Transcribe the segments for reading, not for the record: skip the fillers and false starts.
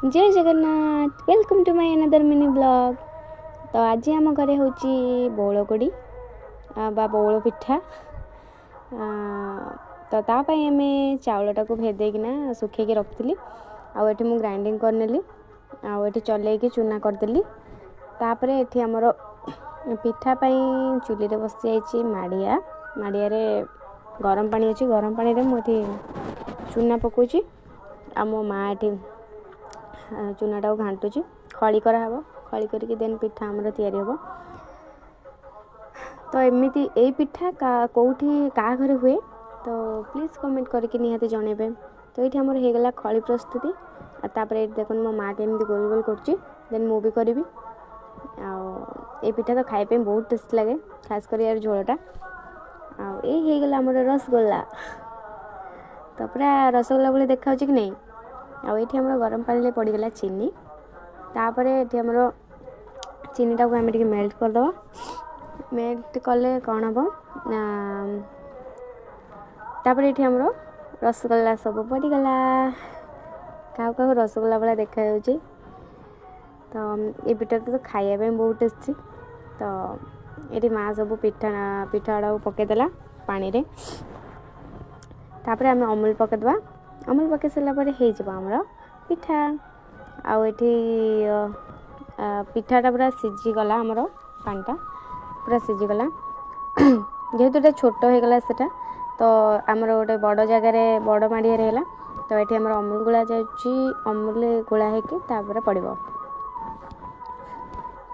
जय Jagannath welcome to my another mini blog. तो आज आम घरे हूँ बौल कोड़ी बा बौल पिठा। तो तापाई आम चाउलटा को भेदेकिना सुखेकी रखी आठ मु ग्राइंडिंग करनेली आठ चलैकी चूना करदेली। तापर ये आमर पिठापाई चुली रे बसी जाइए माड़िया माड़िया गरम पानी अच्छी गरम पानी मुझे चूना पकाउची आ मो माँ ये चूनाटा को घाटुची खली कराब खली करके देन पिठा आमर तैयारी हम। तो एमती यही पिठा कौटी क्या घरे हुए तो प्लीज़ कमेंट करके निहाती जनइबे। तो ये आमर होगला खली प्रस्तुति तापर देख मो माँ के एमती गोल गोल कर देन मु भी करी। पिठा तो खाइप बहुत टेस्ट लगे खास कर यार झोलटा आईगला आमर रसगोल्ला। तो पूरा रसगोल्ला भाई देखा कि नहीं। आठ आम गरम पानी पड़गला चीनी तापर ये आमर चीनीटा को आम मेल्ट करदे मेल्ट कले कौन हम तापर ये आमर रसगोल्ला सब पड़गला क्या रसगोल्ला भाई देखा। तो ये पिठा तो खाइबा बहुत टेस्टी। तो ये माँ सब पिठा गुड़ा पकईदेला पानी रे तापर आम अमूल पकईदबा अमूल पकई सारापर होमर पिठा आठी पिठाटा पूरा सीझीगला आमर पानीटा पूरा सीझीगला जेहेतु ये छोट होगला सेटा तो आमर गोटे बड़ जगार बड़ माड़िया है। तो ये आमर अमूल गुला जाऊँगी अमूल गुला होकर पड़ो।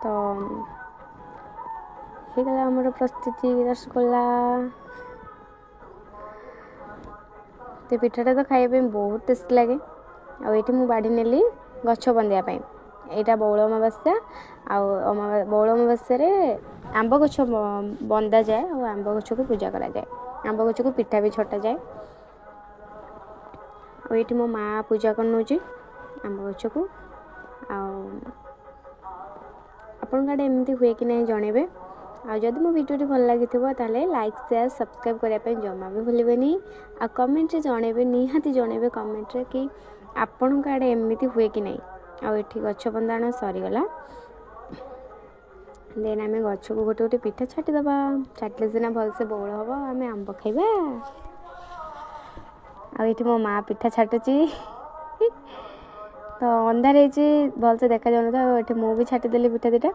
तो होगला आमर प्रस्तुति रसगोल्ला। तो पिठाटा तो खाइबा बहुत टेस्ट लगे आठी मु बाढ़ी नेली गछ बंधापी यहाँ बौल अमावास्या बौल अमावास्या आंब गछ बंधा जाए और आंब गछ को पूजा करा जाए आंब गछ को पिठा भी छटा जाए। और मो माँ पूजा कर नौ आंब गछ को आपण आड़े एमती हुए कि नहीं जनइबे। जदि मो वीडियो भल लगी ताले लाइक शेयर सब्सक्राइब करने जमा भी भूलें आ कमेंट रे जनइबे निहाती जनइबे कमेंट रे कि आपण आड़े एमती हुए कि नहीं। आठी गछ बंधाण सरीगला देन आम गछ को गोटे गोटे पिठा छाटिदबा छाटिले सीना भलसे बौल हम आम आंब खाइबा। आठी मो माँ पिठा छाटुची तो अंधार भलसे देखा जाऊन तो ये मुझे छाटिदेली पिठा दुटा।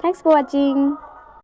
Thanks for watching.